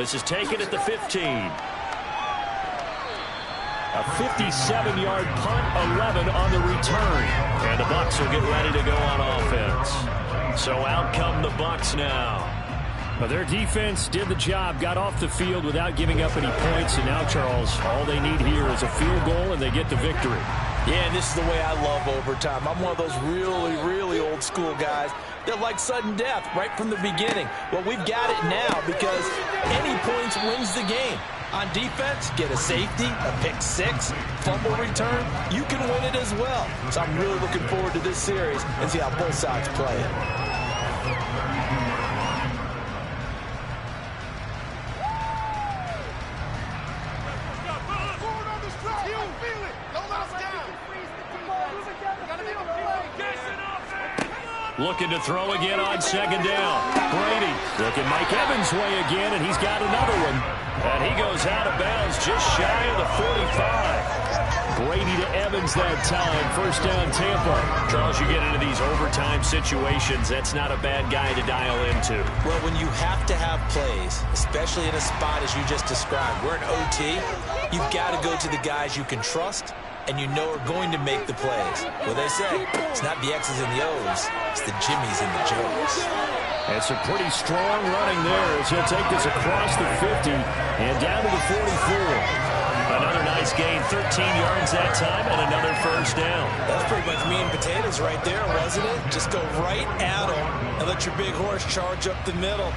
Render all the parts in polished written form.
This is taken at the 15. A 57-yard punt, 11 on the return. And the Bucs will get ready to go on offense. So out come the Bucs now. Well, their defense did the job, got off the field without giving up any points. And now, Charles, all they need here is a field goal, and they get the victory. Yeah, and this is the way I love overtime. I'm one of those really, really old school guys that like sudden death right from the beginning. Well, we've got it now because any points wins the game. On defense, get a safety, a pick six, fumble return, you can win it as well. So I'm really looking forward to this series and see how both sides play it. Looking to throw again on second down. Brady looking Mike Evans' way again, and he's got another one. And he goes out of bounds just shy of the 45. Brady to Evans that time. First down, Tampa. Charles, you get into these overtime situations, that's not a bad guy to dial into. Well, when you have to have plays, especially in a spot as you just described, we're in OT, you've got to go to the guys you can trust and you know are going to make the plays. Well, they say it's not the X's and the O's, it's the Jimmys and the Joes. It's a pretty strong running there as he'll take this across the 50 and down to the 44. Another nice gain, 13 yards that time, and another first down. That's pretty much meat and potatoes right there, wasn't it? Just go right at them and let your big horse charge up the middle.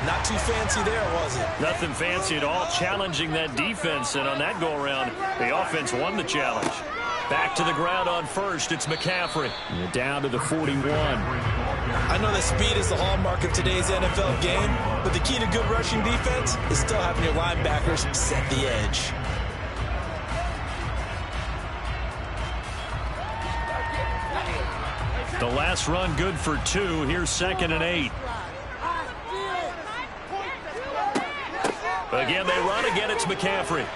Not too fancy there, was it? Nothing fancy at all, challenging that defense, and on that go-around, the offense won the challenge. Back to the ground on first, it's McCaffrey. And down to the 41. I know that speed is the hallmark of today's NFL game, but the key to good rushing defense is still having your linebackers set the edge. The last run good for 2. Here's 2nd and 8. Again, they run again. It's McCaffrey.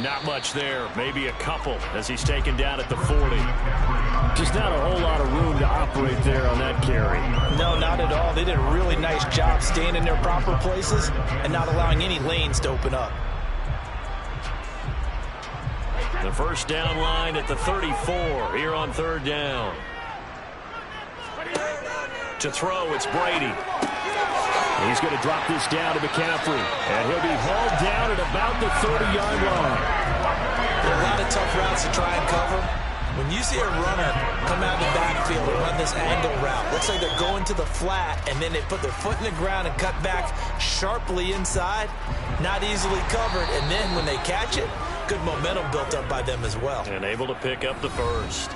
Not much there. Maybe a couple as he's taken down at the 40. Just not a whole lot of room to operate there on that carry. No, not at all. They did a really nice job staying in their proper places and not allowing any lanes to open up. The first down line at the 34 here on third down. To throw, it's Brady. He's going to drop this down to McCaffrey. And he'll be hauled down at about the 30-yard line. There are a lot of tough routes to try and cover. When you see a runner come out of the backfield and run this angle route, looks like they're going to the flat, and then they put their foot in the ground and cut back sharply inside. Not easily covered. And then when they catch it, good momentum built up by them as well. And able to pick up the first.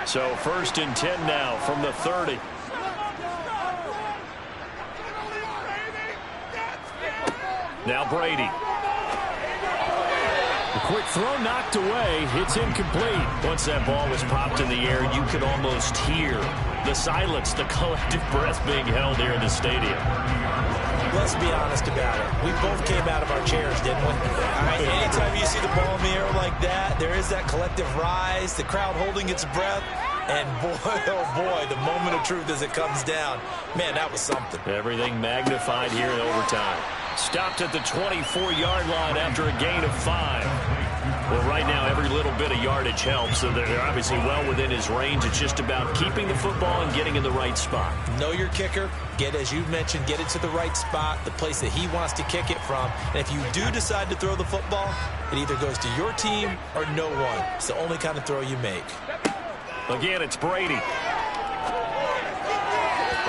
So 1st and 10 now from the 30. Now Brady. The quick throw knocked away. It's incomplete. Once that ball was popped in the air, you could almost hear the silence, the collective breath being held here in the stadium. Let's be honest about it. We both came out of our chairs, didn't we? Anytime you see the ball in the air like that, there is that collective rise, the crowd holding its breath, and boy, oh boy, the moment of truth as it comes down. Man, that was something. Everything magnified here in overtime. Stopped at the 24-yard line after a gain of 5. Well, right now, every little bit of yardage helps, so they're obviously well within his range. It's just about keeping the football and getting in the right spot. Know your kicker. Get, as you mentioned, get it to the right spot, the place that he wants to kick it from. And if you do decide to throw the football, it either goes to your team or no one. It's the only kind of throw you make. Again, it's Brady.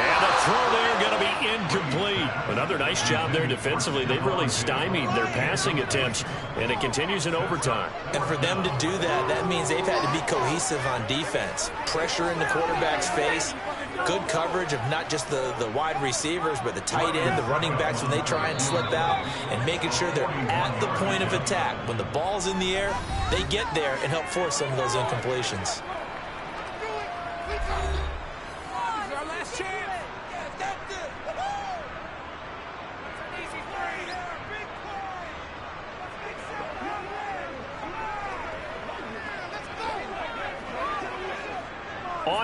And the throw there going to be incomplete. Another nice job there defensively. They've really stymied their passing attempts, and it continues in overtime. And for them to do that, that means they've had to be cohesive on defense. Pressure in the quarterback's face. Good coverage of not just the wide receivers, but the tight end, the running backs when they try and slip out, and making sure they're at the point of attack. When the ball's in the air, they get there and help force some of those incompletions.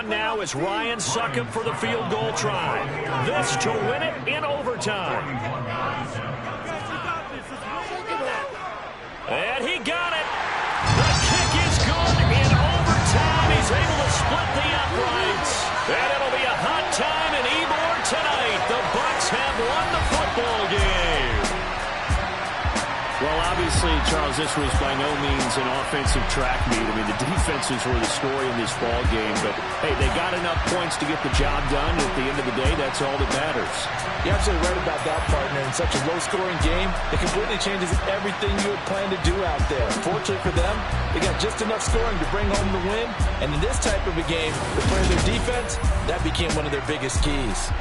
on now as Ryan Succop for the field goal try. This to win it in overtime. And he got it. The kick is good in overtime. He's able to split the uprights. And it'll be a hot time in Ybor tonight. The Bucs have won the football game. Well, obviously, Charles, this was by no means an offensive track meet. I mean, the defenses were the story in this ball game. But, hey, they got enough points to get the job done. At the end of the day, that's all that matters. You're absolutely right about that, partner. In such a low-scoring game, it completely changes everything you had planned to do out there. Fortunately for them, they got just enough scoring to bring home the win. And in this type of a game, to play their defense, that became one of their biggest keys.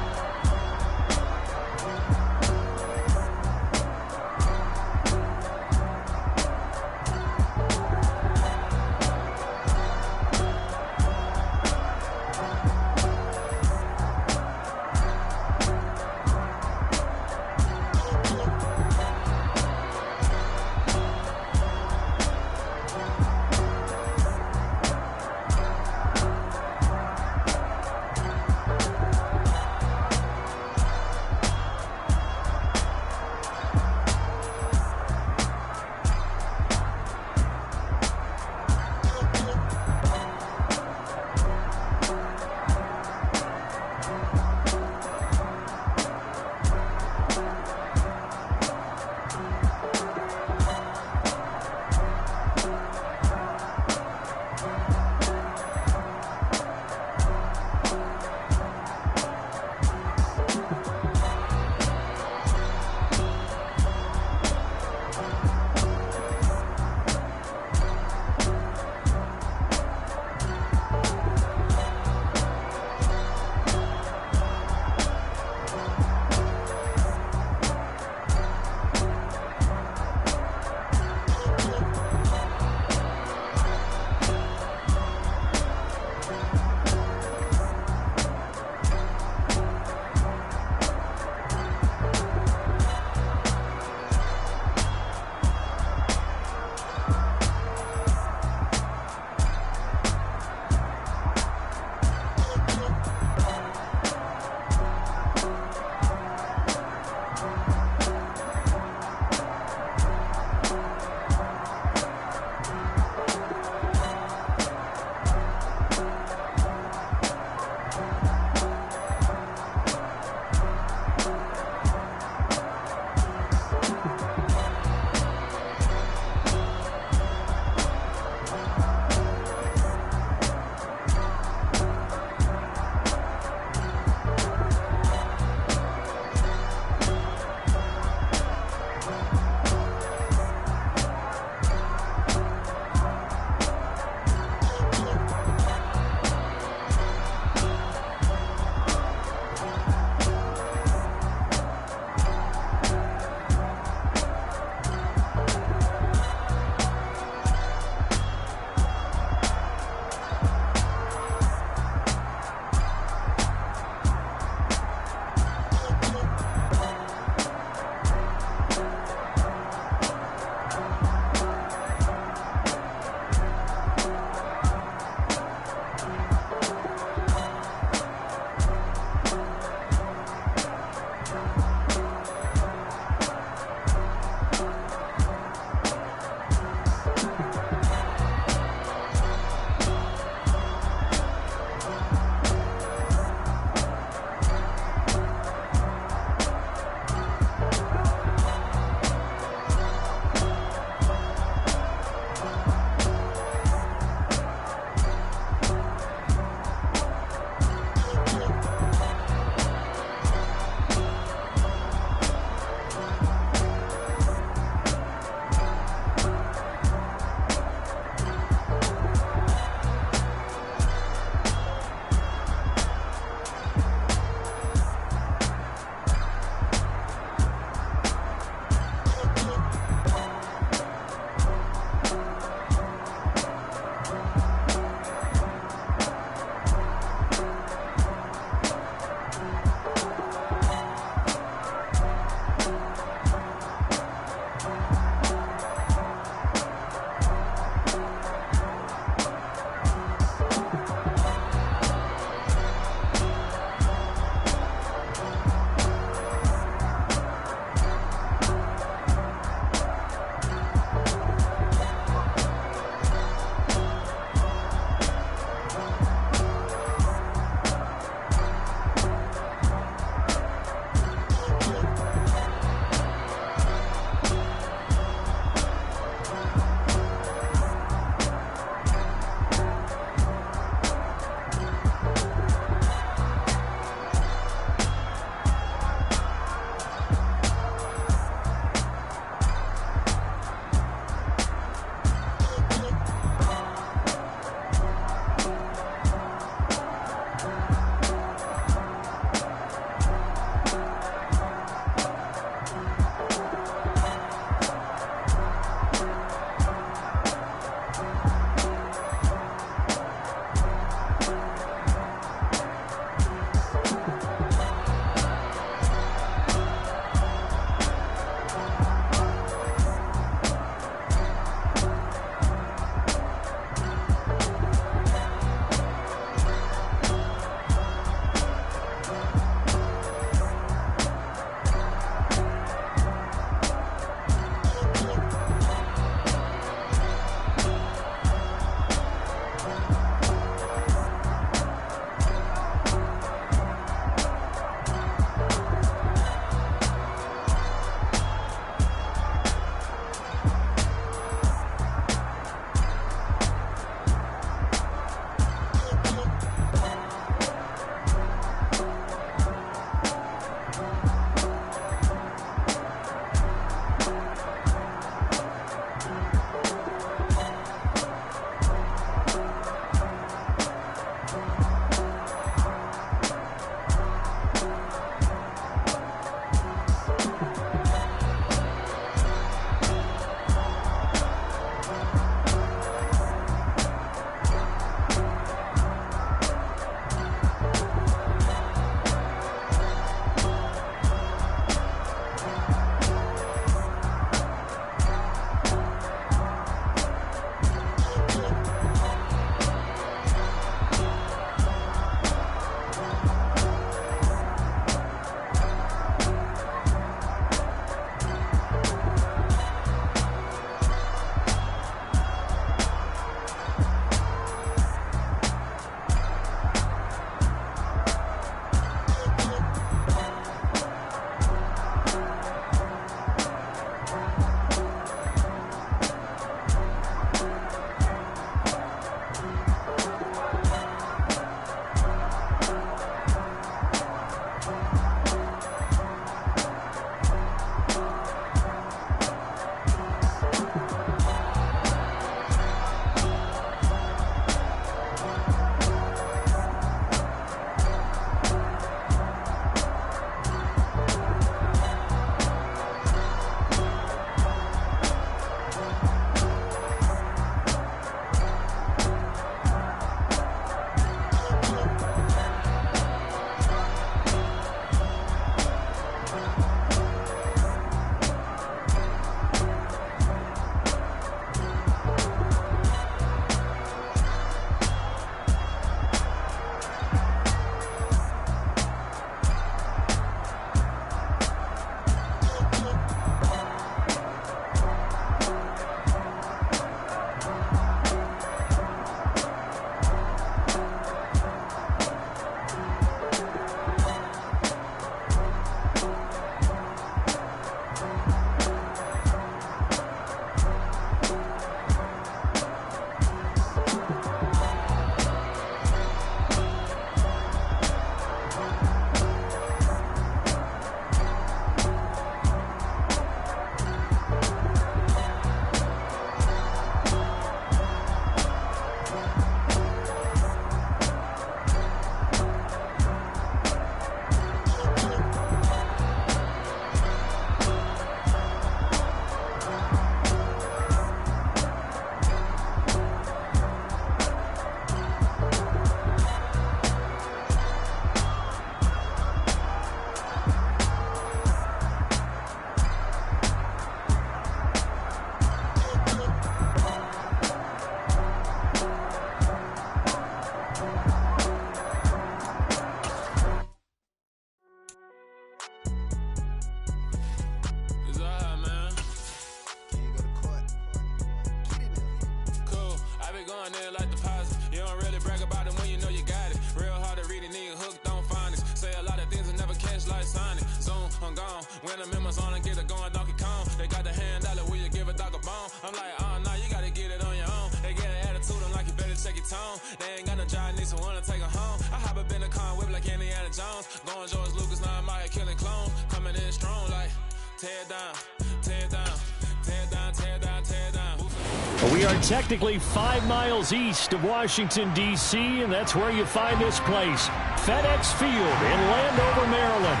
They ain't got no job, need someone to take her home. I hop up in the car, whip like Indiana Jones. Going George Lucas, now I'm out here killing clone. Coming in strong like, tear down, tear down, tear down, tear down, tear down. We are technically 5 miles east of Washington, D.C., and that's where you find this place, FedEx Field in Landover, Maryland.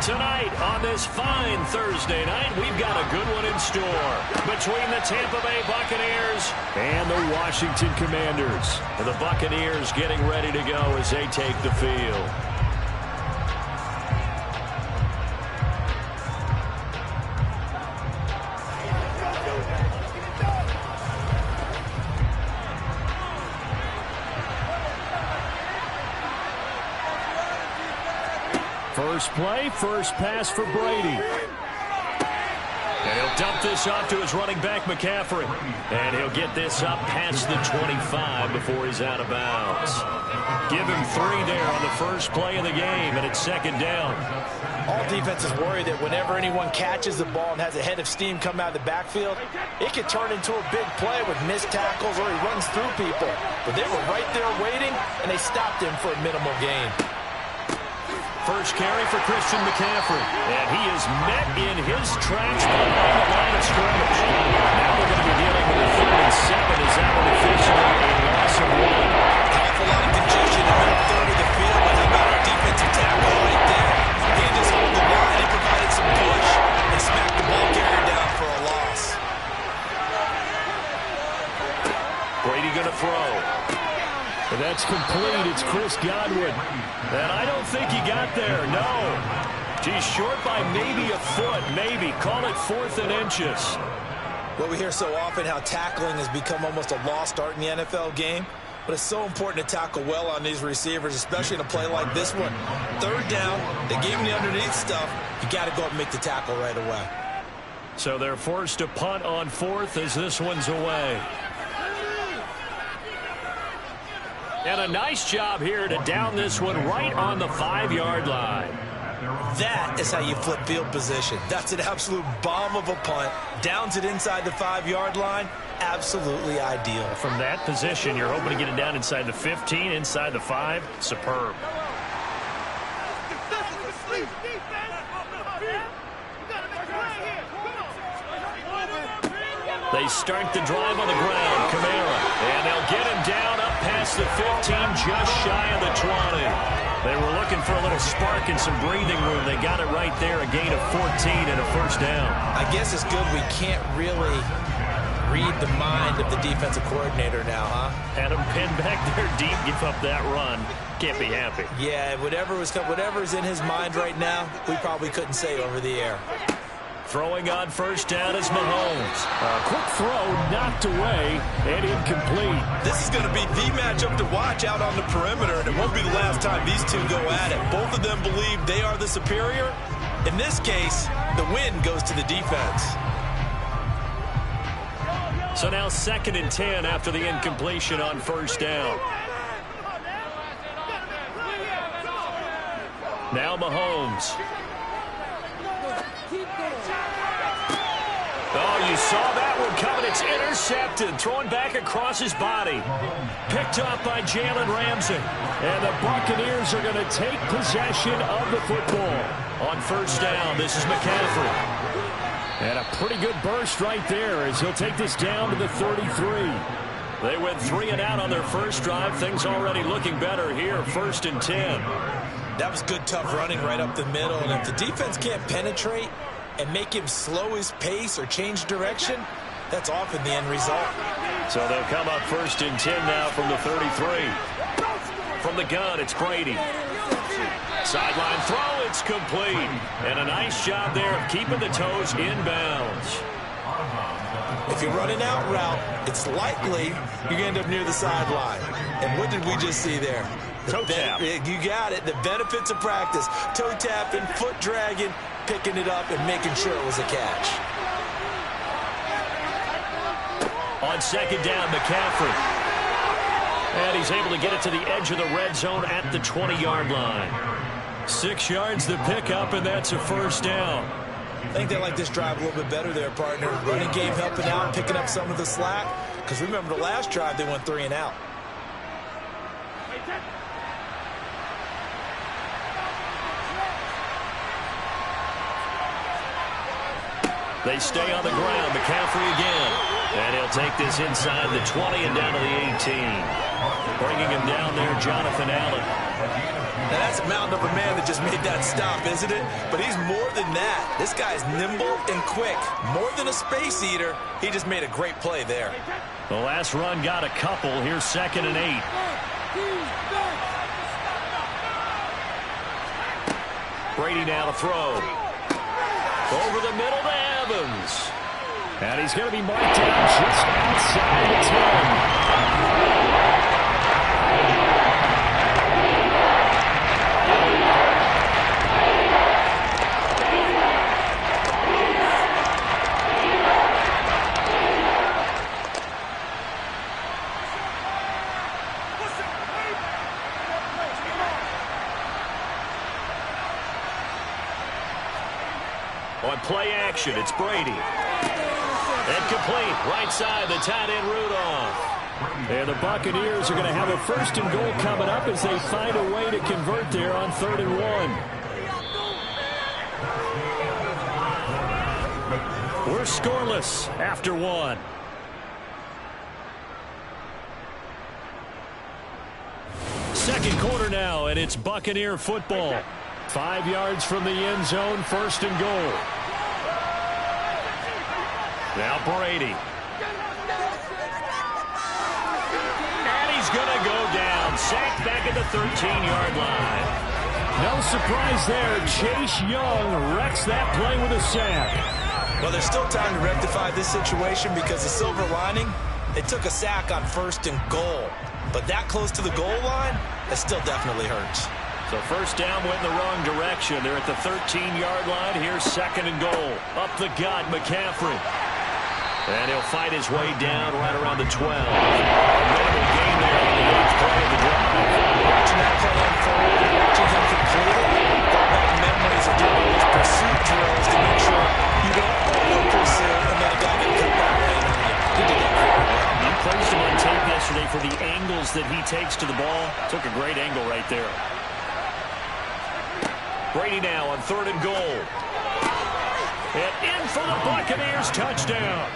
Tonight on this fine Thursday night, we've got a good one in store between the Tampa Bay Buccaneers and the Washington Commanders. The Buccaneers getting ready to go as they take the field. First play, first pass for Brady. And he'll dump this off to his running back, McCaffrey. And he'll get this up past the 25 before he's out of bounds. Give him 3 there on the first play of the game, and it's second down. All defenses worry that whenever anyone catches the ball and has a head of steam come out of the backfield, it could turn into a big play with missed tackles or he runs through people. But they were right there waiting, and they stopped him for a minimal gain. First carry for Christian McCaffrey. And he is met in his tracks behind the line of scrimmage. Now we're going to be dealing with a 3rd and 7 as that one officially a loss of 1. Awful lot of congestion in that third of the field, but how about our defensive tackle right there? He just hold the line and provided some push and smacked the ball carrier down for a loss. Brady going to throw. And that's complete. It's Chris Godwin. And I don't think he got there. No. He's short by maybe a foot. Maybe. Call it 4th and inches. Well, we hear so often how tackling has become almost a lost art in the NFL game. But it's so important to tackle well on these receivers, especially in a play like this one. 3rd down, they gave him the underneath stuff. You got to go up and make the tackle right away. So they're forced to punt on 4th as this one's away. And a nice job here to down this one right on the 5-yard line. That is how you flip field position. That's an absolute bomb of a punt. Downs it inside the 5-yard line. Absolutely ideal. From that position, you're hoping to get it down inside the 15, inside the 5. Superb. They start the drive on the ground. Kamara. And they'll get him down up past the 15, just shy of the 20. They were looking for a little spark and some breathing room. They got it right there, a gain of 14 and a first down. I guess it's good we can't really read the mind of the defensive coordinator now, huh? Had him pinned back there deep, give up that run. Can't be happy. Yeah, whatever's in his mind right now, we probably couldn't say over the air. Throwing on first down is Mahomes. A quick throw knocked away and incomplete. This is going to be the matchup to watch out on the perimeter, and it won't be the last time these two go at it. Both of them believe they are the superior. In this case, the win goes to the defense. So now 2nd and 10 after the incompletion on first down. Now Mahomes. Oh, you saw that one coming. It's intercepted. Thrown back across his body. Picked up by Jalen Ramsey. And the Buccaneers are going to take possession of the football. On first down, this is McCaffrey. And a pretty good burst right there as he'll take this down to the 33. They went 3 and out on their first drive. Things already looking better here. 1st and 10. That was good, tough running right up the middle. And if the defense can't penetrate and make him slow his pace or change direction, that's often the end result. So they'll come up 1st and 10 now from the 33. From the gun, it's Brady. Sideline throw, it's complete. And a nice job there of keeping the toes inbounds. If you run an out route, it's likely you're going to end up near the sideline. And what did we just see there? Toe tap. You got it. The benefits of practice. Toe tapping, foot dragging, picking it up, and making sure it was a catch. On second down, McCaffrey. And he's able to get it to the edge of the red zone at the 20-yard line. 6 yards to pick up, and that's a first down. I think they like this drive a little bit better there, partner. Running game helping out, picking up some of the slack. Because remember the last drive, they went 3 and out. They stay on the ground. McCaffrey again. And he'll take this inside the 20 and down to the 18. Bringing him down there, Jonathan Allen. Now that's a mountain of a man that just made that stop, isn't it? But he's more than that. This guy's nimble and quick. More than a space eater. He just made a great play there. The last run got a couple. Here's 2nd and 8. Brady now to throw. Over the middle to Evans. And he's going to be marked down just outside the 10. On play action, it's Brady. And complete, right side, the tight end Rudolph. And the Buccaneers are going to have a 1st and goal coming up as they find a way to convert there on 3rd and 1. We're scoreless after 1. Second quarter now, and it's Buccaneer football. 5 yards from the end zone, 1st and goal. Now Brady. And he's going to go down. Sacked back at the 13-yard line. No surprise there. Chase Young wrecks that play with a sack. Well, there's still time to rectify this situation because the silver lining, they took a sack on 1st and goal. But that close to the goal line, that still definitely hurts. So 1st down went in the wrong direction. They're at the 13-yard line. Here's 2nd and goal. Up the gut, McCaffrey. And he'll fight his way down right around the 12. Minimal gain there on the 8th play of the drive. Watching that play unfold, watching him complete it, brought back memories of doing those pursuit drills to make sure you don't over-pursue and then a guy get cut back lane on you. He did that very well. You praised him on tape yesterday for the angles that he takes to the ball. Took a great angle right there. Brady now on 3rd and goal. And in for the Buccaneers, touchdown.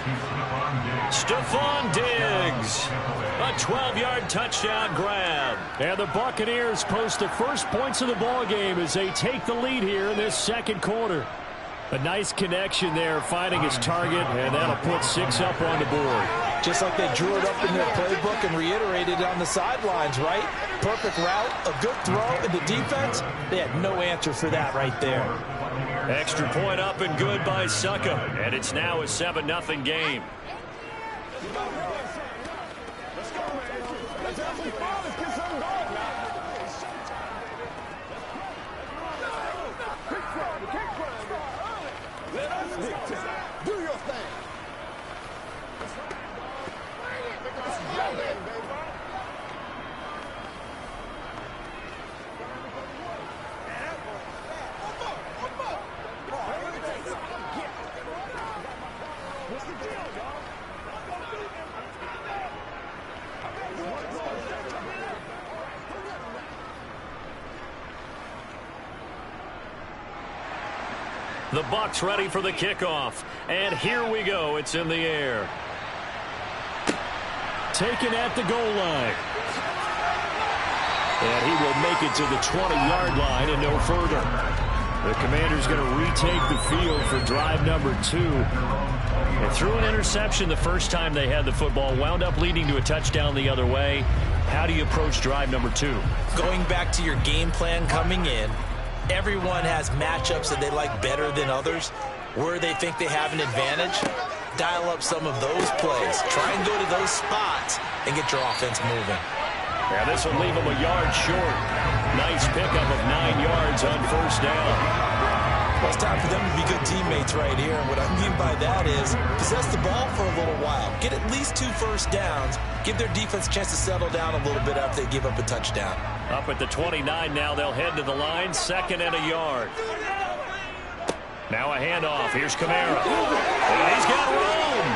Stephon Diggs. A 12-yard touchdown grab. And the Buccaneers post the first points of the ball game as they take the lead here in this second quarter. A nice connection there, finding his target, and that'll put 6 up on the board. Just like they drew it up in their playbook and reiterated it on the sidelines, right? Perfect route, a good throw, and the defense, they had no answer for that right there. Extra point up and good by Succa, and it's now a 7-0 game. Do your thing. The Bucs ready for the kickoff. And here we go. It's in the air. Taken at the goal line. And he will make it to the 20-yard line and no further. The Commanders going to retake the field for drive number 2. And threw an interception the first time they had the football. Wound up leading to a touchdown the other way. How do you approach drive number 2? Going back to your game plan coming in, everyone has matchups that they like better than others. Where they think they have an advantage, dial up some of those plays. Try and go to those spots and get your offense moving. Yeah, this will leave them a yard short. Nice pickup of 9 yards on 1st down. Well, it's time for them to be good teammates right here. And what I mean by that is possess the ball for a little while. Get at least 2 first downs. Give their defense a chance to settle down a little bit after they give up a touchdown. Up at the 29 now. They'll head to the line. 2nd and a yard. Now a handoff. Here's Kamara. And he's got room.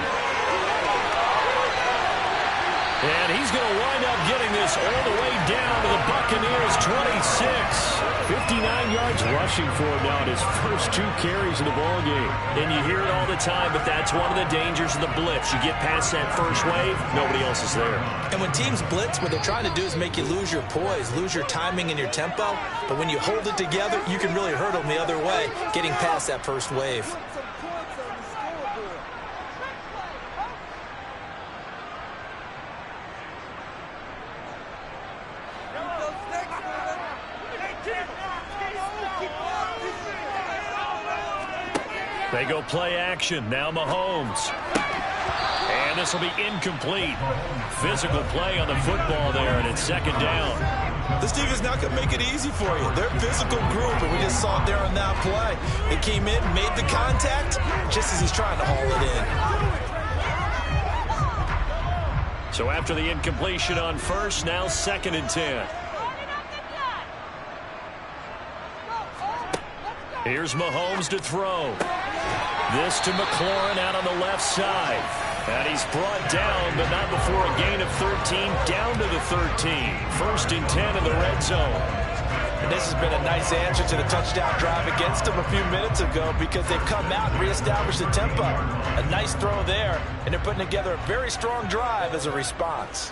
And he's going to wind up getting this all the way down to the Buccaneers' 26. 59 yards rushing for him now in his first 2 carries in the ballgame. And you hear it all the time, but that's one of the dangers of the blitz. You get past that first wave, nobody else is there. And when teams blitz, what they're trying to do is make you lose your poise, lose your timing and your tempo. But when you hold it together, you can really hurt them the other way, getting past that first wave. They go play action. Now Mahomes. And this will be incomplete. Physical play on the football there, and it's second down. This team is not going to make it easy for you. They're a physical group, and we just saw it there on that play. They came in, made the contact, just as he's trying to haul it in. So after the incompletion on first, now 2nd and 10. Here's Mahomes to throw. This to McLaurin out on the left side. And he's brought down, but not before a gain of 13, down to the 13. 1st and 10 in the red zone. And this has been a nice answer to the touchdown drive against them a few minutes ago because they've come out and reestablished the tempo. A nice throw there, and they're putting together a very strong drive as a response.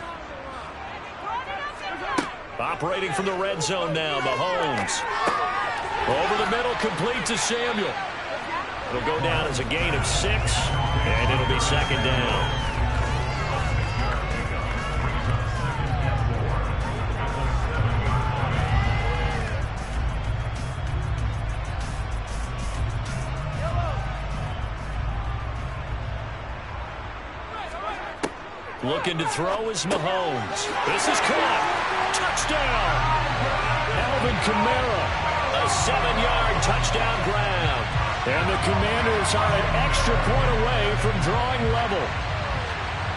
Operating from the red zone now, Mahomes. Over the middle, complete to Samuel. It'll go down as a gain of 6, and it'll be second down. Looking to throw is Mahomes. This is caught. Touchdown. Alvin Kamara. A 7-yard touchdown grab. And the Commanders are an extra point away from drawing level.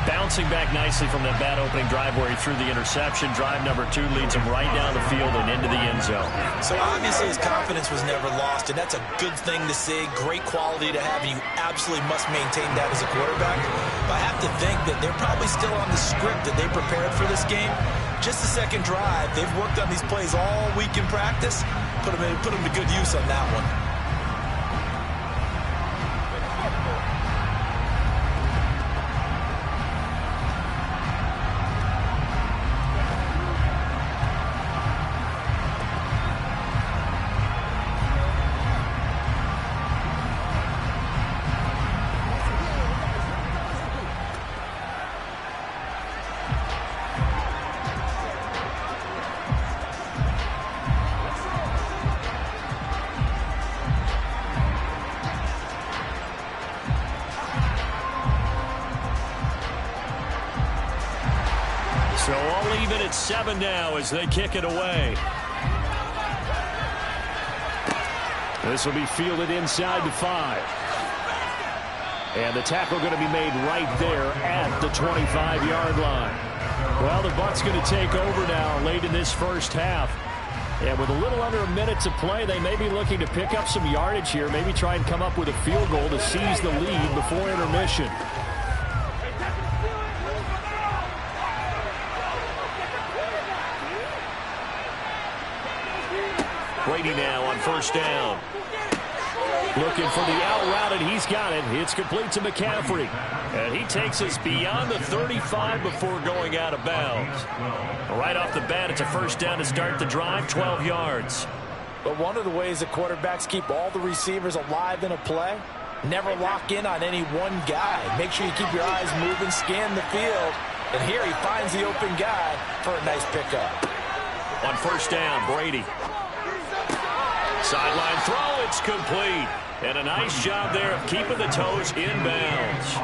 Bouncing back nicely from that bad opening drive where he threw the interception. Drive number 2 leads him right down the field and into the end zone. So obviously his confidence was never lost, and that's a good thing to see. Great quality to have, and you absolutely must maintain that as a quarterback. But I have to think that they're probably still on the script that they prepared for this game. Just the second drive, they've worked on these plays all week in practice. Put them to good use on that one. So all even at 7 now as they kick it away. This will be fielded inside the 5. And the tackle going to be made right there at the 25-yard line. Well, the Bucs going to take over now late in this first half. And with a little under a minute to play, they may be looking to pick up some yardage here, maybe try and come up with a field goal to seize the lead before intermission. Brady now on first down. Looking for the out route, and he's got it. It's complete to McCaffrey. And he takes us beyond the 35 before going out of bounds. Right off the bat, it's a first down to start the drive, 12 yards. But one of the ways that quarterbacks keep all the receivers alive in a play, never lock in on any one guy. Make sure you keep your eyes moving, scan the field. And here he finds the open guy for a nice pickup. On first down, Brady. Sideline throw, it's complete. And a nice job there of keeping the toes inbounds.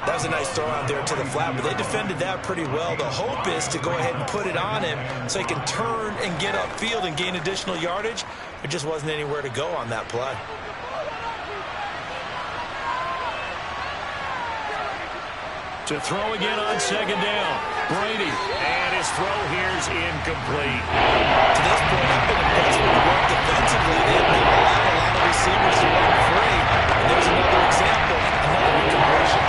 That was a nice throw out there to the flat, but they defended that pretty well. The hope is to go ahead and put it on him so he can turn and get upfield and gain additional yardage. There just wasn't anywhere to go on that play. To throw again on second down. Brady. And his throw here is incomplete. To this point, I've been impressed with the work defensively. They've allowed a lot of receivers to run free. And there's another example, another incompletion.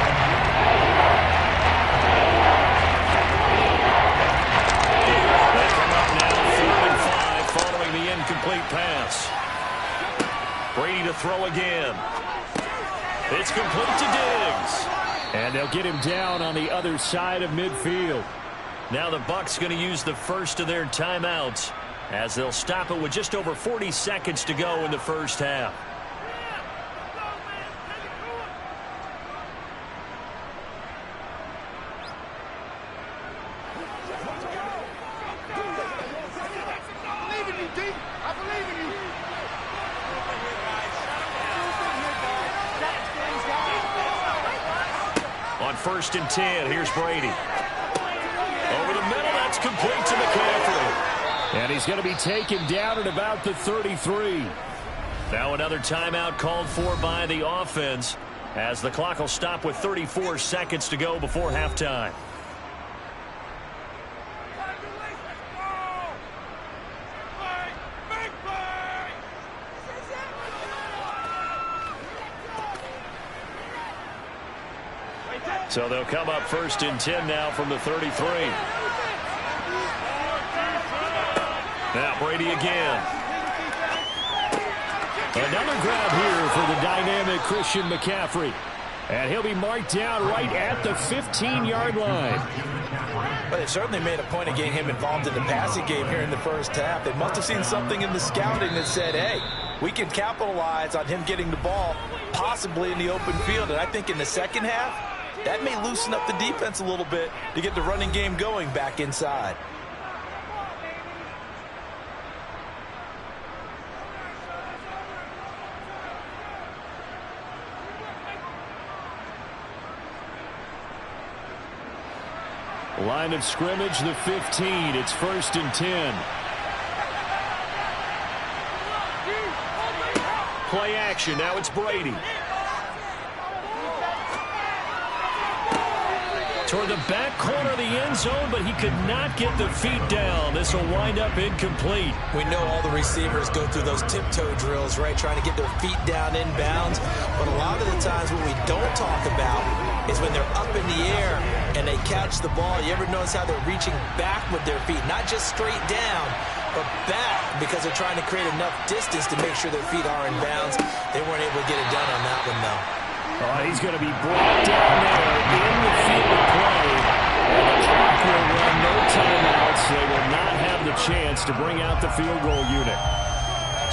to throw again. It's complete to Diggs. And they'll get him down on the other side of midfield. Now the Bucs going to use the first of their timeouts as they'll stop it with just over 40 seconds to go in the first half. On 1st and 10, here's Brady. Over the middle, that's complete to McCaffrey. And he's going to be taken down at about the 33. Now another timeout called for by the offense as the clock will stop with 34 seconds to go before halftime. So they'll come up 1st and 10 now from the 33. Now Brady again. Another grab here for the dynamic Christian McCaffrey. And he'll be marked down right at the 15-yard line. But they certainly made a point of getting him involved in the passing game here in the first half. They must have seen something in the scouting that said, hey, we can capitalize on him getting the ball possibly in the open field. And I think in the second half, that may loosen up the defense a little bit to get the running game going back inside. Line of scrimmage, the 15. It's 1st and 10. Play action. Now it's Brady. Toward the back corner of the end zone, but he could not get the feet down. This will wind up incomplete. We know all the receivers go through those tiptoe drills, right, trying to get their feet down inbounds. But a lot of the times what we don't talk about is when they're up in the air and they catch the ball. You ever notice how they're reaching back with their feet? Not just straight down, but back, because they're trying to create enough distance to make sure their feet are in bounds. They weren't able to get it done on that one, though. Oh, he's going to be brought down there in the field of play. And the clock will run, no timeouts. They will not have the chance to bring out the field goal unit.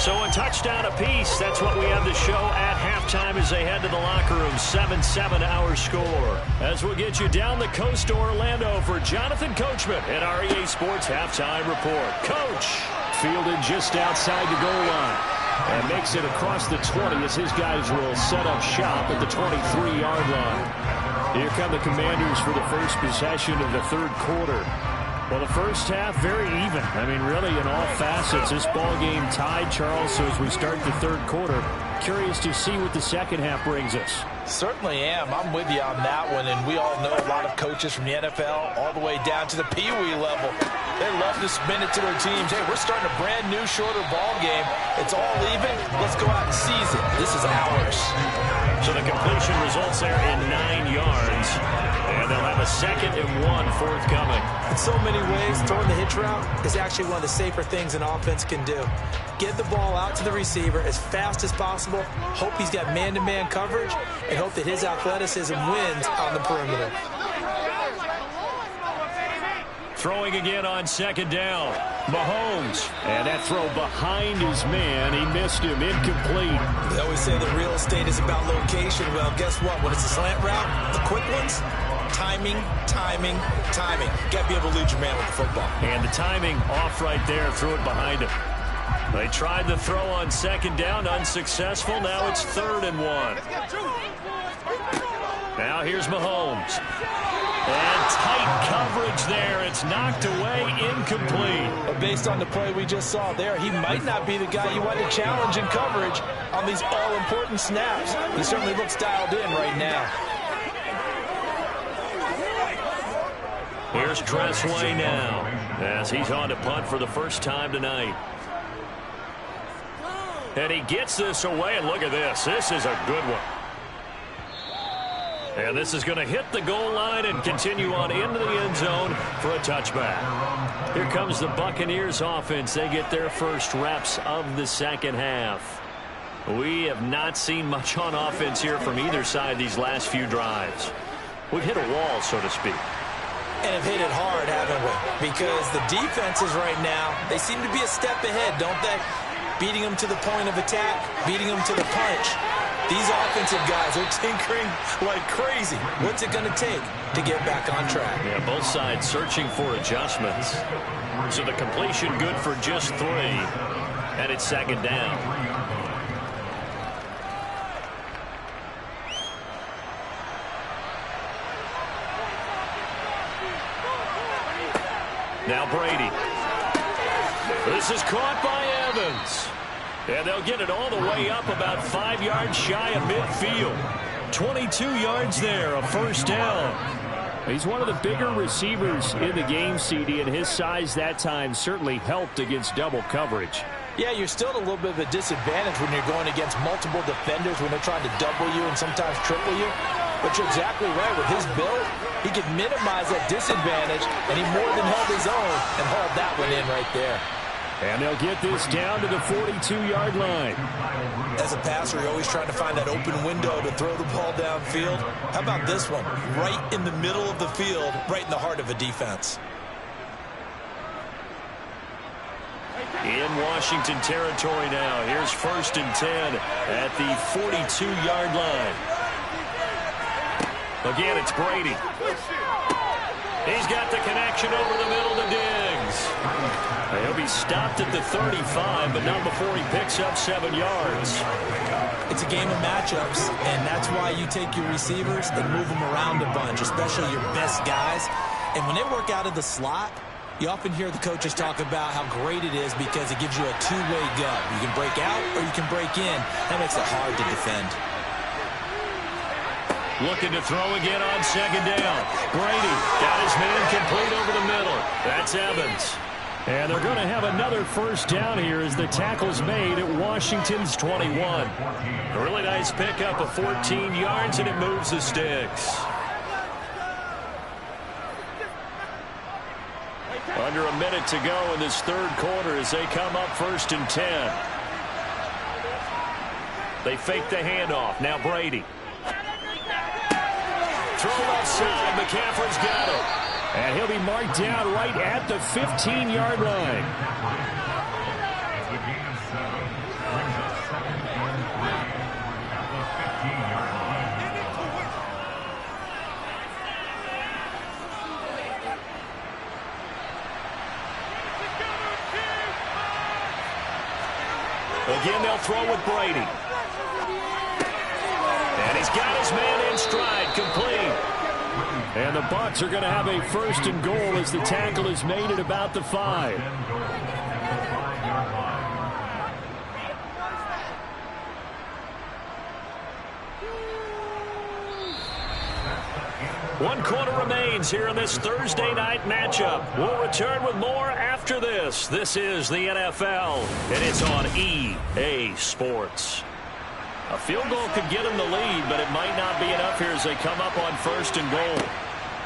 So a touchdown apiece. That's what we have to show at halftime as they head to the locker room. 7-7 our score. As we'll get you down the coast to Orlando for Jonathan Coachman at our EA Sports Halftime Report. Coach. Fielded just outside the goal line. And makes it across the 20 as his guys will set up shop at the 23-yard line. Here come the Commanders for the first possession of the third quarter. Well, the first half, very even. I mean, really, in all facets, this ball game tied, Charles. So as we start the third quarter, curious to see what the second half brings us. Certainly am. I'm with you on that one. And we all know a lot of coaches from the NFL all the way down to the Pee-wee level. They love to spin it to their teams. Hey, we're starting a brand new, shorter ball game. It's all even. Let's go out and seize it. This is ours. So the completion results there in 9 yards. And they'll have a 2nd and 1 forthcoming. In so many ways, throwing the hitch route is actually one of the safer things an offense can do. Get the ball out to the receiver as fast as possible, hope he's got man-to-man coverage, and hope that his athleticism wins on the perimeter. Throwing again on 2nd down. Mahomes. And that throw behind his man. He missed him. Incomplete. They always say that real estate is about location. Well, guess what? When it's a slant route, the quick ones, timing, timing, timing. Got to be able to lead your man with the football. And the timing off right there. Threw it behind him. They tried the throw on 2nd down. Unsuccessful. Now it's 3rd and 1. Now here's Mahomes. And tight coverage there. It's knocked away, incomplete. But based on the play we just saw there, he might not be the guy you want to challenge in coverage on these all-important snaps. He certainly looks dialed in right now. Here's Tressway now as he's on to punt for the first time tonight. And he gets this away, and look at this. This is a good one. And this is going to hit the goal line and continue on into the end zone for a touchback. Here comes the Buccaneers offense. They get their first reps of the second half. We have not seen much on offense here from either side these last few drives. We've hit a wall, so to speak. And have hit it hard, haven't we? Because the defenses right now, they seem to be a step ahead, don't they? Beating them to the point of attack, beating them to the punch. These offensive guys are tinkering like crazy. What's it going to take to get back on track? Yeah, both sides searching for adjustments. So the completion good for just 3. And it's 2nd down. Now Brady. This is caught by Evans. And they'll get it all the way up about 5 yards shy of midfield. 22 yards there, a 1st down. He's one of the bigger receivers in the game, CD, and his size that time certainly helped against double coverage. Yeah, you're still at a little bit of a disadvantage when you're going against multiple defenders when they're trying to double you and sometimes triple you. But you're exactly right. With his build, he could minimize that disadvantage, and he more than held his own and hauled that one in right there. And they'll get this down to the 42-yard line. As a passer, you're always trying to find that open window to throw the ball downfield. How about this one? Right in the middle of the field, right in the heart of a defense. In Washington territory now. Here's 1st and 10 at the 42-yard line. Again, it's Brady. He's got the connection over the middle to Diggs. He'll be stopped at the 35, but not before he picks up 7 yards. It's a game of matchups, and that's why you take your receivers and move them around a bunch, especially your best guys. And when they work out of the slot, you often hear the coaches talk about how great it is because it gives you a two-way go. You can break out or you can break in. That makes it hard to defend. Looking to throw again on 2nd down. Brady got his man complete over the middle. That's Evans. And they're going to have another 1st down here as the tackle's made at Washington's 21. A really nice pickup of 14 yards, and it moves the sticks. Under a minute to go in this 3rd quarter as they come up 1st and 10. They fake the handoff. Now Brady. Throw left side. McCaffrey's got it. And he'll be marked down right at the 15-yard line. Again, they'll throw with Brady. And he's got his man in stride, complete. And the Bucs are going to have a 1st and goal as the tackle is made at about the 5. One quarter remains here in this Thursday night matchup. We'll return with more after this. This is the NFL, and it's on EA Sports. A field goal could get them the lead, but it might not be enough here as they come up on 1st and goal.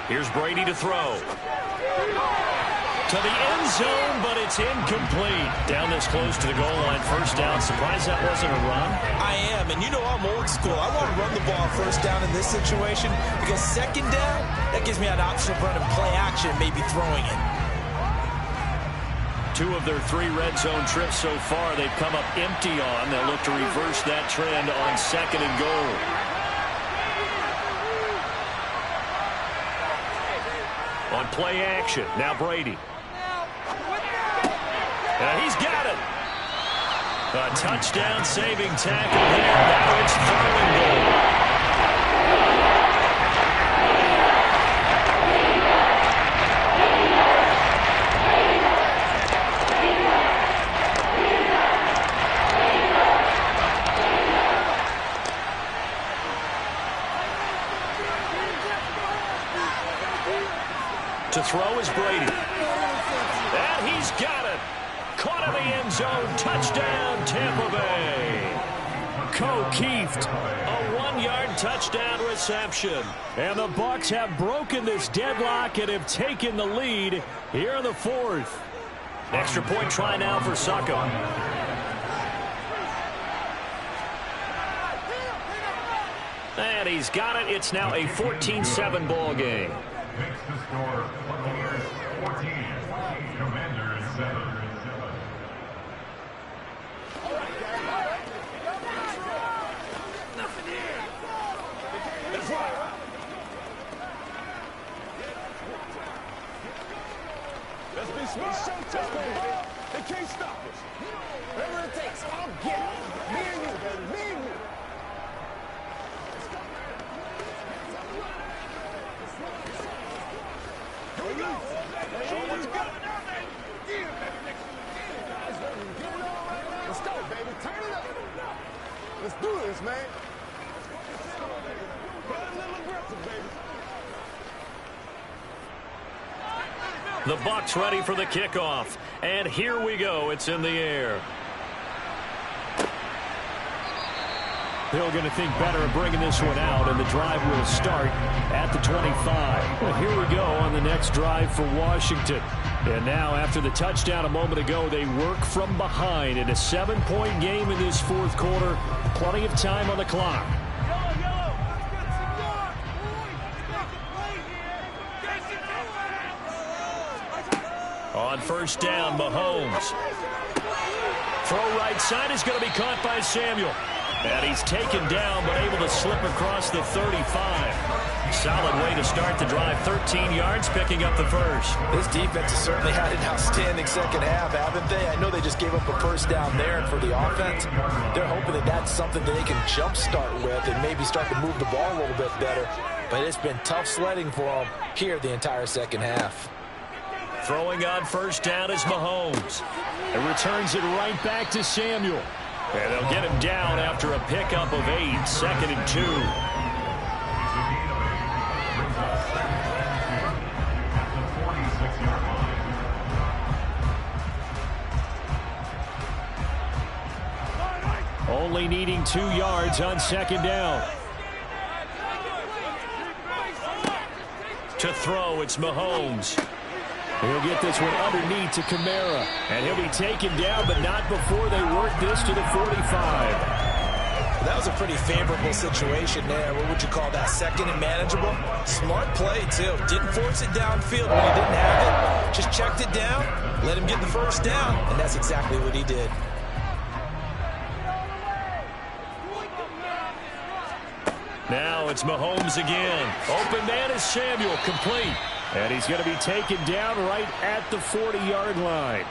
Here's Brady to throw. To the end zone, but it's incomplete. Down this close to the goal line, 1st down. Surprised that wasn't a run? I am, and you know I'm old school. I want to run the ball 1st down in this situation because 2nd down, that gives me an option of running play action, maybe throwing it. 2 of their 3 red zone trips so far they've come up empty on. They'll look to reverse that trend on 2nd and goal. On play action, now Brady. And he's got it. A touchdown saving tackle there. Now it's 3rd and goal. To throw is Brady. And he's got it. Caught in the end zone. Touchdown, Tampa Bay. O'Keefe. A 1-yard touchdown reception. And the Bucs have broken this deadlock and have taken the lead here in the 4th. Extra point try now for Sacco. And he's got it. It's now a 14-7 ball game. Makes the score Buccaneers 14, Commanders 7. Let's be showtime, baby. They can't stop us. Whatever it takes, I'll get it. Me and you, baby. Me and you. Here we go. Show them what you got. Yeah, baby. Let's go, baby. Turn it up. Let's do this, man. Put a little aggressive, baby. The Bucs ready for the kickoff. And here we go. It's in the air. Hill going to think better of bringing this one out, and the drive will start at the 25. Well, here we go on the next drive for Washington. And now, after the touchdown a moment ago, they work from behind in a 7-point game in this fourth quarter. Plenty of time on the clock. On first down, Mahomes. Throw right side is going to be caught by Samuel. And he's taken down, but able to slip across the 35. Solid way to start the drive. 13 yards, picking up the first. This defense has certainly had an outstanding second half, haven't they? I know they just gave up a first down there, and for the offense, they're hoping that that's something that they can jumpstart with and maybe start to move the ball a little bit better. But it's been tough sledding for them here the entire second half. Throwing on first down is Mahomes. It returns it right back to Samuel. And they'll get him down after a pickup of 8, 2nd and 2. Only needing 2 yards on second down. To throw, it's Mahomes. He'll get this one underneath to Kamara. And he'll be taken down, but not before they work this to the 45. That was a pretty favorable situation there. What would you call that? Second and manageable? Smart play, too. Didn't force it downfield when he didn't have it. Just checked it down, let him get the first down, and that's exactly what he did. Now it's Mahomes again. Open man is Samuel, complete. And he's going to be taken down right at the 40-yard line.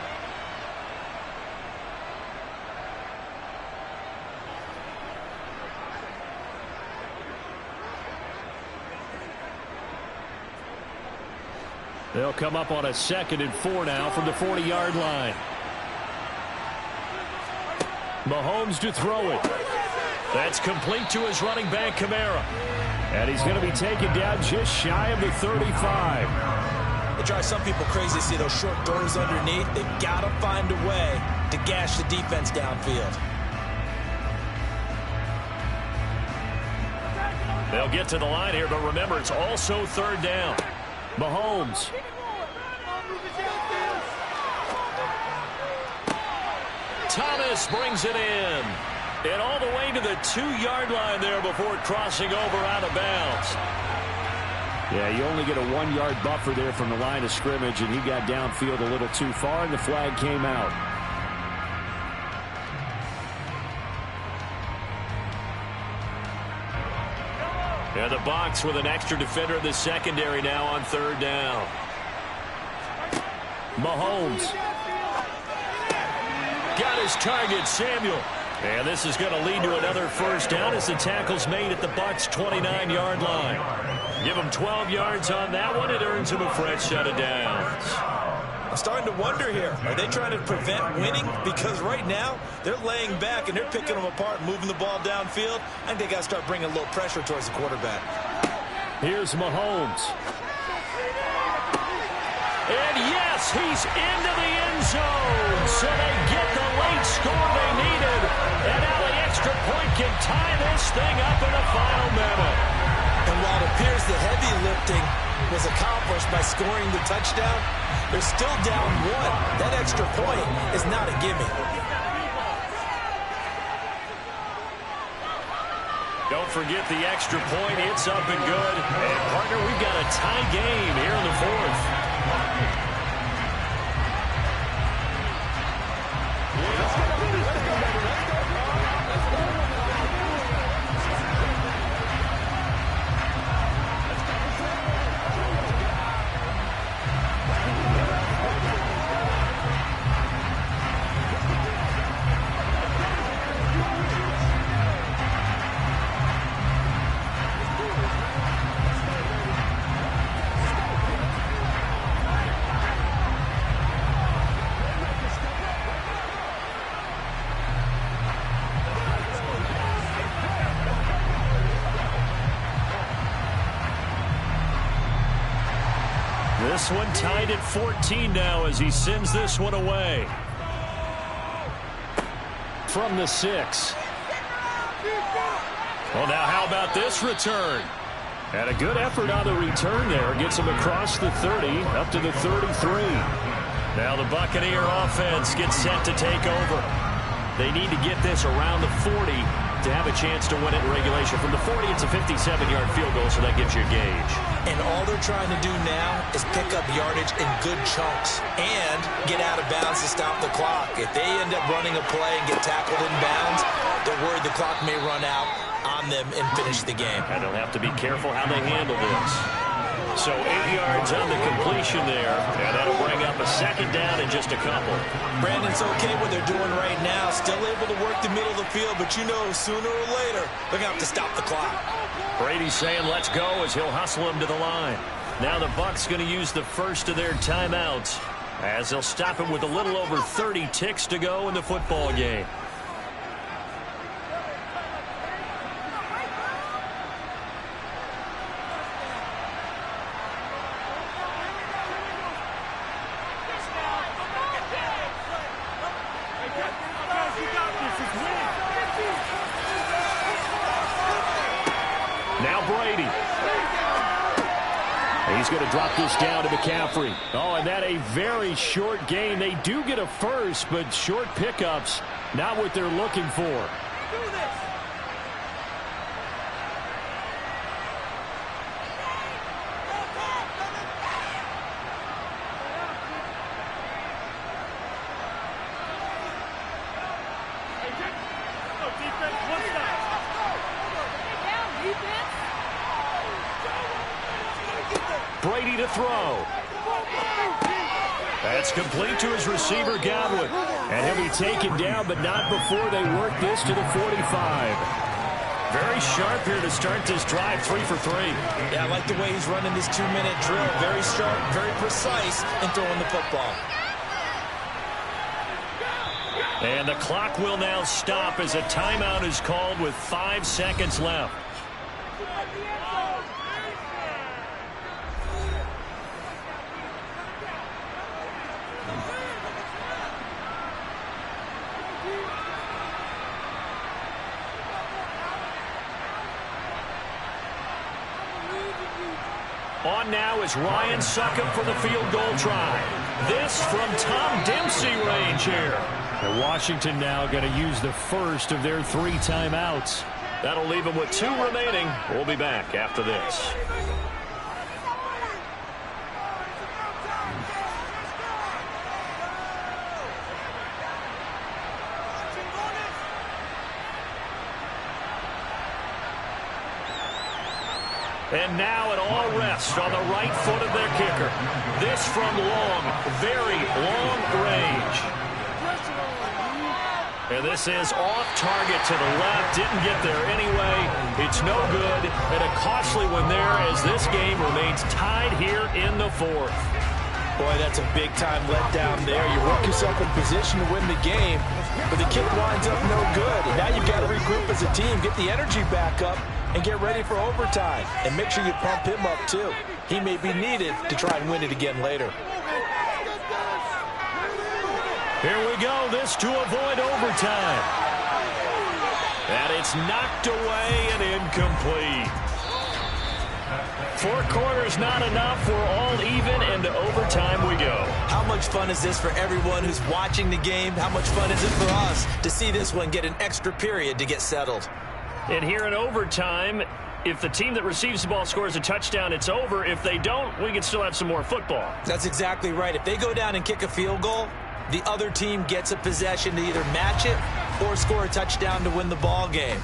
They'll come up on a 2nd and 4 now from the 40-yard line. Mahomes to throw it. That's complete to his running back, Kamara. And he's going to be taken down just shy of the 35. It drives some people crazy to see those short doors underneath. They've got to find a way to gash the defense downfield. They'll get to the line here, but remember, it's also 3rd down. Mahomes. Thomas brings it in. And all the way to the 2-yard line there before crossing over out of bounds. Yeah, you only get a 1-yard buffer there from the line of scrimmage, and he got downfield a little too far, and the flag came out. And the Bucs with an extra defender in the secondary now on 3rd down. Mahomes. Got his target, Samuel. And this is going to lead to another first down as the tackle's made at the Bucs' 29-yard line. Give him 12 yards on that one. It earns him a fresh set of downs. I'm starting to wonder here. Are they trying to prevent winning? Because right now, they're laying back and they're picking them apart, moving the ball downfield. I think they got to start bringing a little pressure towards the quarterback. Here's Mahomes. And yes, he's into the end zone. So they get the late score they needed. And now the extra point can tie this thing up in the final minute. And while it appears the heavy lifting was accomplished by scoring the touchdown, they're still down 1. That extra point is not a gimme. Don't Don't forget the extra point. It's up and good. And, partner, we've got a tie game here in the fourth. This one tied at 14 now as he sends this one away. From the 6. Well, now how about this return? And a good effort on the return there. Gets him across the 30, up to the 33. Now the Buccaneer offense gets set to take over. They need to get this around the 40 to have a chance to win it in regulation. From the 40, it's a 57-yard field goal, so that gives you a gauge. And all they're trying to do now is pick up yardage in good chunks and get out of bounds to stop the clock. If they end up running a play and get tackled in bounds, they're worried the clock may run out on them and finish the game. And they'll have to be careful how they handle this. So 8 yards on the completion there, and that'll bring up a second down in just a couple. Brandon's okay what they're doing right now. Still able to work the middle of the field, but you know sooner or later they're going to have to stop the clock. Brady's saying let's go as he'll hustle him to the line. Now the Bucs going to use the first of their timeouts as they'll stop him with a little over 30 ticks to go in the football game. Now Brady. He's going to drop this down to McCaffrey. Oh, and that a very short gain. They do get a first, but short pickups, not what they're looking for. Brady to throw. That's complete to his receiver, Godwin. And he'll be taken down, but not before they work this to the 45. Very sharp here to start this drive, 3 for 3. Yeah, I like the way he's running this 2-minute drill. Very sharp, very precise in throwing the football. And the clock will now stop as a timeout is called with 5 seconds left. On now is Ryan Succop for the field goal try. This from Tom Dempsey range here. And Washington now going to use the first of their 3 timeouts. That'll leave them with 2 remaining. We'll be back after this. And now it all rests on the right foot of their kicker. This from long, very long range. And this is off target to the left. Didn't get there anyway. It's no good. And a costly one there as this game remains tied here in the 4th. Boy, that's a big-time letdown there. You work yourself in position to win the game, but the kick winds up no good. And now you've got to regroup as a team, get the energy back up, and get ready for overtime. And make sure you pump him up, too. He may be needed to try and win it again later. Here we go. This to avoid overtime. And it's knocked away and incomplete. 4 quarters not enough. We're all even, and to overtime we go. How much fun is this for everyone who's watching the game? How much fun is it for us to see this one get an extra period to get settled? And here in overtime, if the team that receives the ball scores a touchdown, it's over. If they don't, we can still have some more football. That's exactly right. If they go down and kick a field goal, the other team gets a possession to either match it or score a touchdown to win the ball game.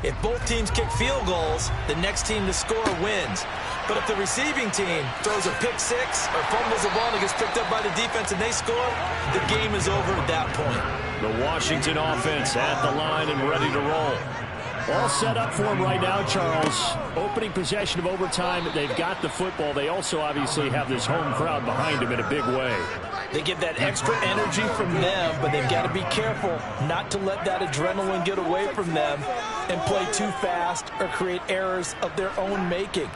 If both teams kick field goals, the next team to score wins. But if the receiving team throws a pick six or fumbles the ball and it gets picked up by the defense and they score, the game is over at that point. The Washington offense at the line and ready to roll. All set up for them right now, Charles. Opening possession of overtime. They've got the football. They also obviously have this home crowd behind them in a big way. They get that extra energy from them, but they've got to be careful not to let that adrenaline get away from them and play too fast or create errors of their own making.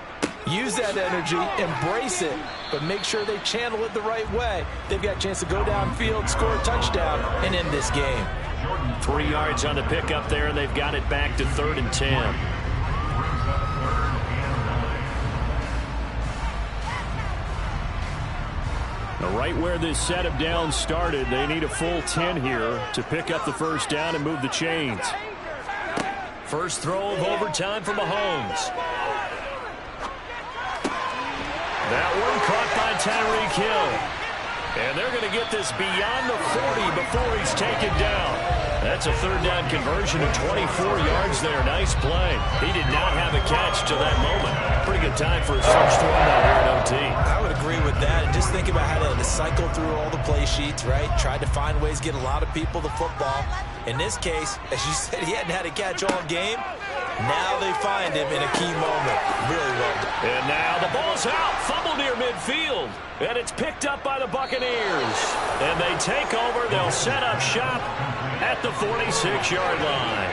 Use that energy, embrace it, but make sure they channel it the right way. They've got a chance to go downfield, score a touchdown, and end this game. 3 yards on the pickup there, and they've got it back to 3rd and 10. Now, right where this set of downs started, they need a full 10 here to pick up the first down and move the chains. First throw of overtime for Mahomes. That one caught by Tyreek Hill. And they're going to get this beyond the 40 before he's taken down. That's a 3rd down conversion of 24 yards there. Nice play. He did not have a catch to that moment. Pretty good time for his first throw out here in OT. I would agree with that. And just think about how to cycle through all the play sheets, right? Tried to find ways to get a lot of people the football. In this case, as you said, he hadn't had a catch all game. Now they find him in a key moment. Really well done. And now the ball's out. Fumble near midfield. And it's picked up by the Buccaneers. And they take over. They'll set up shop at the 46-yard line.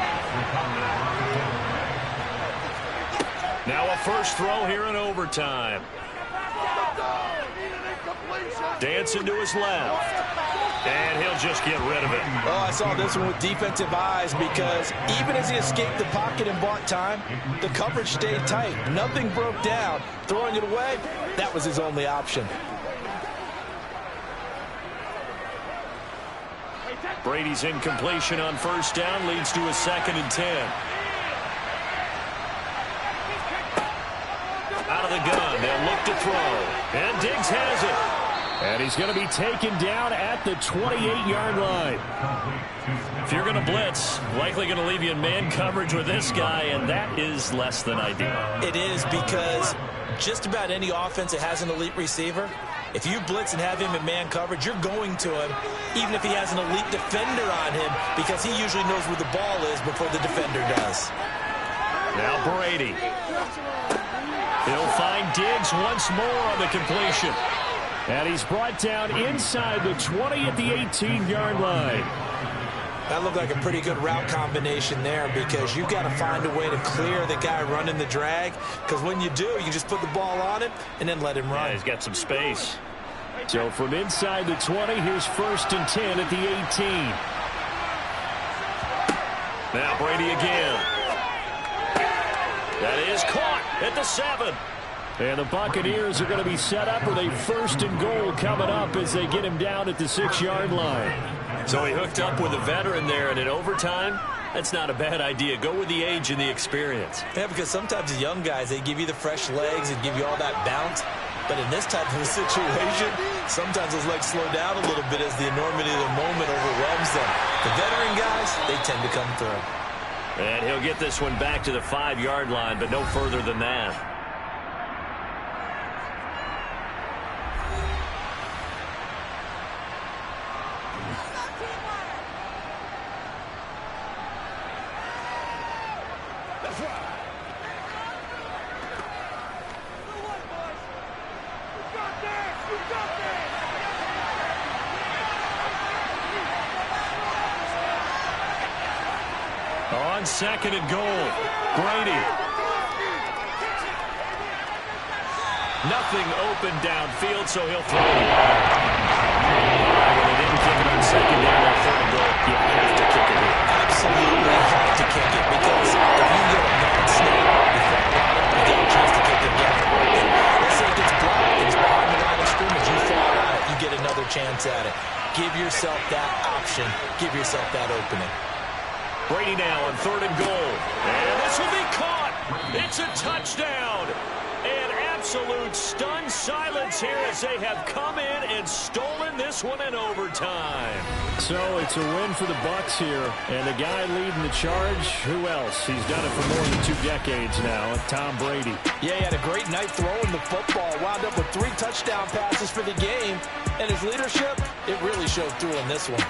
Now a first throw here in overtime. Dancing to his left. And he'll just get rid of it. Oh, I saw this one with defensive eyes because even as he escaped the pocket and bought time, the coverage stayed tight. Nothing broke down. Throwing it away, that was his only option. Brady's incompletion on first down leads to a 2nd and 10. Out of the gun, they'll look to throw. And Diggs has it. And he's going to be taken down at the 28-yard line. If you're going to blitz, likely going to leave you in man coverage with this guy, and that is less than ideal. It is because just about any offense that has an elite receiver, if you blitz and have him in man coverage, you're going to him, even if he has an elite defender on him, because he usually knows where the ball is before the defender does. Now Brady. He'll find Diggs once more on the completion. And he's brought down inside the 20 at the 18-yard line. That looked like a pretty good route combination there because you've got to find a way to clear the guy running the drag. Because when you do, you just put the ball on him and then let him run. Yeah, he's got some space. So from inside the 20, here's 1st and 10 at the 18. Now Brady again. That is caught at the 7. And the Buccaneers are going to be set up with a 1st and goal coming up as they get him down at the 6-yard line. So he hooked up with a veteran there, and in overtime, that's not a bad idea. Go with the age and the experience. Yeah, because sometimes the young guys, they give you the fresh legs and give you all that bounce. But in this type of a situation, sometimes those legs slow down a little bit as the enormity of the moment overwhelms them. The veteran guys, they tend to come through. And he'll get this one back to the 5-yard line, but no further than that. On 2nd and goal, Brady. Nothing open downfield, so he'll throw it. When they didn't kick it on 2nd down or 3rd and goal, you have to kick it in. Absolutely have to kick it because if you get a bad snap, you fall on it, you get a chance to kick it again. Let's say it gets blocked, it's behind the line of scrimmage, you fall on it, you get another chance at it. Give yourself that option. Give yourself that opening. Brady now on 3rd and goal. And this will be caught. It's a touchdown. An absolute stunned silence here as they have come in and stolen this one in overtime. So it's a win for the Bucs here. And the guy leading the charge, who else? He's done it for more than 2 decades now, Tom Brady. Yeah, he had a great night throwing the football. Wound up with 3 touchdown passes for the game. And his leadership, it really showed through in this one.